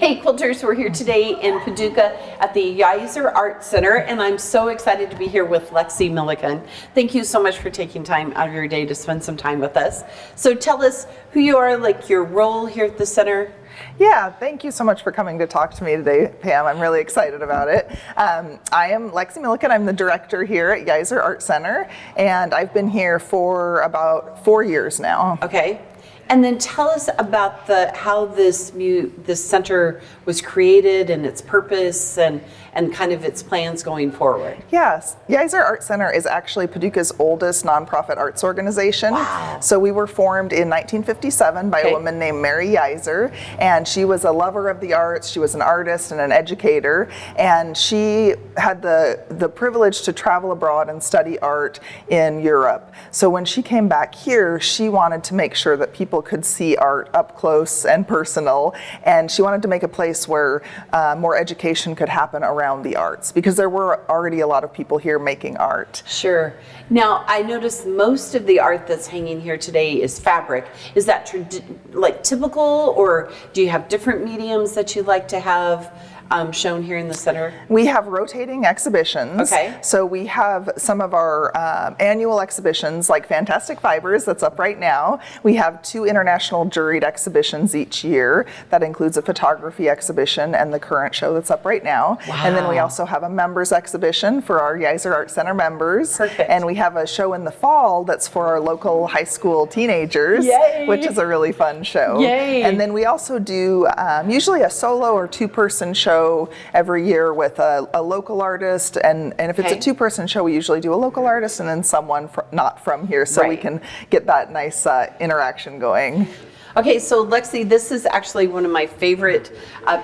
Hey quilters, we're here today in Paducah at the Yeiser Arts Center, and I'm so excited to be here with Lexie Millikan. Thank you so much for taking time out of your day to spend some time with us. So tell us who you are, like your role here at the center. Yeah, thank you so much for coming to talk to me today, Pam. I'm really excited about it. I am Lexie Millikan. I'm the director here at Yeiser Arts Center, and I've been here for about 4 years now. Okay. And then tell us about how this center was created and its purpose and kind of its plans going forward. Yes, Yeiser Arts Center is actually Paducah's oldest nonprofit arts organization. Wow. So we were formed in 1957 by a woman named Mary Yeiser, and she was a lover of the arts. She was an artist and an educator, and she had the privilege to travel abroad and study art in Europe. So when she came back here, she wanted to make sure that people could see art up close and personal, and she wanted to make a place where more education could happen around the arts, because there were already a lot of people here making art. Sure. Now, I noticed most of the art that's hanging here today is fabric. Is that like typical, or do you have different mediums that you like to have shown here in the center? We have rotating exhibitions. Okay. So we have some of our annual exhibitions, like Fantastic Fibers, that's up right now. We have 2 international juried exhibitions each year. That includes a photography exhibition and the current show that's up right now. Wow. And then we also have a members exhibition for our Yeiser Arts Center members. Perfect. And we have a show in the fall that's for our local high school teenagers. Yay. Which is a really fun show. Yay. And then we also do usually a solo or 2-person show every year with a local artist, and if it's a 2-person show, we usually do a local artist and then someone not from here, so we can get that nice interaction going. Okay, so Lexie, this is actually one of my favorite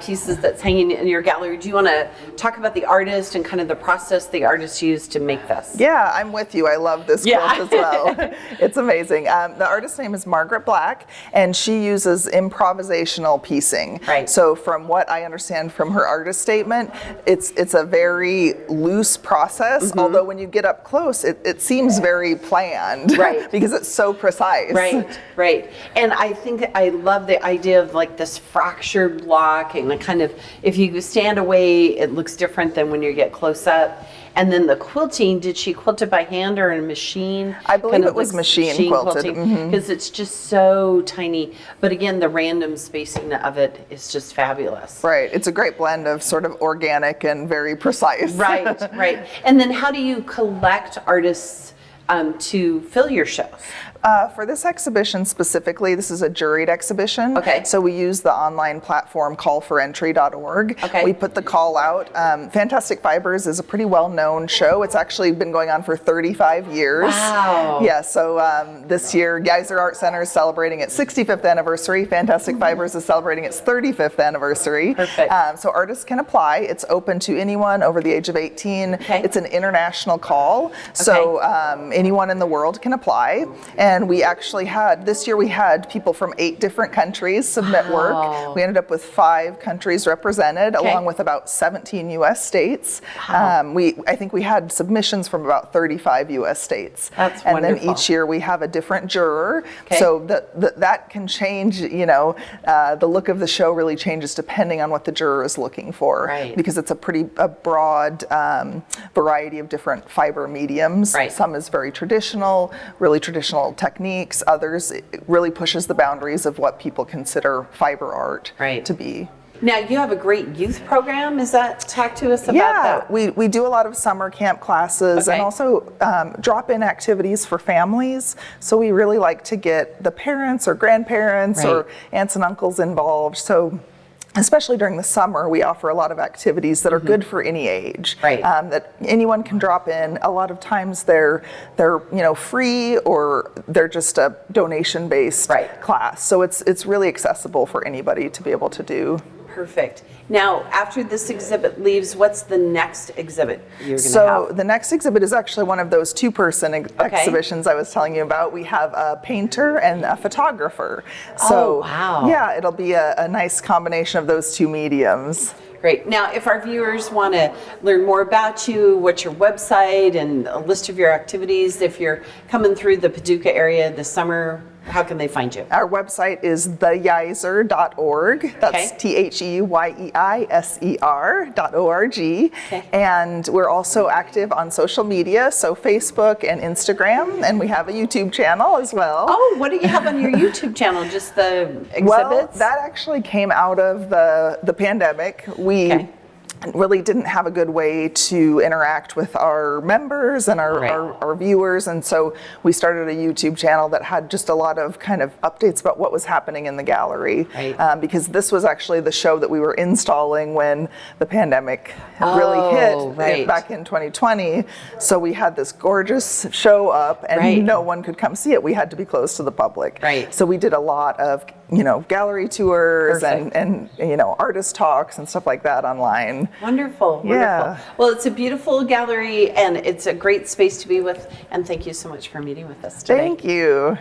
pieces that's hanging in your gallery. Do you want to talk about the artist and kind of the process the artist used to make this? Yeah, I'm with you. I love this quilt as well. It's amazing. The artist's name is Margaret Black, and she uses improvisational piecing. Right. So from what I understand from her artist statement, it's a very loose process, although when you get up close, it seems very planned. Right. Because it's so precise. Right, right. And I think I love the idea of like this fractured block, and the kind of, if you stand away, it looks different than when you get close up. And then the quilting, did she quilt it by hand or in a machine? I believe it was machine quilted. Because it's just so tiny. But again, the random spacing of it is just fabulous. Right. It's a great blend of sort of organic and very precise. Right, right. And then how do you collect artists to fill your shows? For this exhibition specifically, this is a juried exhibition. Okay. So we use the online platform callforentry.org. Okay. We put the call out. Fantastic Fibers is a pretty well-known show. It's actually been going on for 35 years. Wow. Yeah, so this year, Yeiser Arts Center is celebrating its 65th anniversary. Fantastic Fibers is celebrating its 35th anniversary. Perfect. So artists can apply. It's open to anyone over the age of 18. Okay. It's an international call, so anyone in the world can apply. And we actually this year we had people from 8 different countries submit work. We ended up with 5 countries represented, along with about 17 U.S. states. Wow. I think we had submissions from about 35 U.S. states. That's and wonderful. then each year we have a different juror. So that can change, the look of the show really changes depending on what the juror is looking for. Right. Because it's a broad variety of different fiber mediums. Right. Some is very traditional, really traditional techniques. Others, it really pushes the boundaries of what people consider fiber art to be. Now, you have a great youth program. Talk to us about that. We do a lot of summer camp classes and also drop-in activities for families. So we really like to get the parents or grandparents or aunts and uncles involved. So especially during the summer, we offer a lot of activities that are good for any age. Right. That anyone can drop in. A lot of times they're free, or they're just a donation-based class. So it's really accessible for anybody to be able to do. Perfect. Now, after this exhibit leaves, what's the next exhibit you're going to have? So the next exhibit is actually one of those 2-person exhibitions I was telling you about. We have a painter and a photographer. So yeah, it'll be a nice combination of those 2 mediums. Great. Now, if our viewers want to learn more about you, what's your website and a list of your activities, if you're coming through the Paducah area this summer, How can they find you? Our website is theyeiser.org. That's Okay. THEYEISER.org. Okay. And we're also active on social media, so Facebook and Instagram, and we have a YouTube channel as well. Oh, what do you have on your YouTube channel? Just the exhibits? Well, that actually came out of the pandemic. We Okay. really didn't have a good way to interact with our members and our viewers, and so we started a YouTube channel that had just a lot of kind of updates about what was happening in the gallery. Right. Because this was actually the show that we were installing when the pandemic really hit back in 2020. So we had this gorgeous show up, and no one could come see it. We had to be closed to the public. Right. So we did a lot of gallery tours and artist talks and stuff like that online. Wonderful, wonderful. Yeah. Well, it's a beautiful gallery and it's a great space to be with. And thank you so much for meeting with us today. Thank you.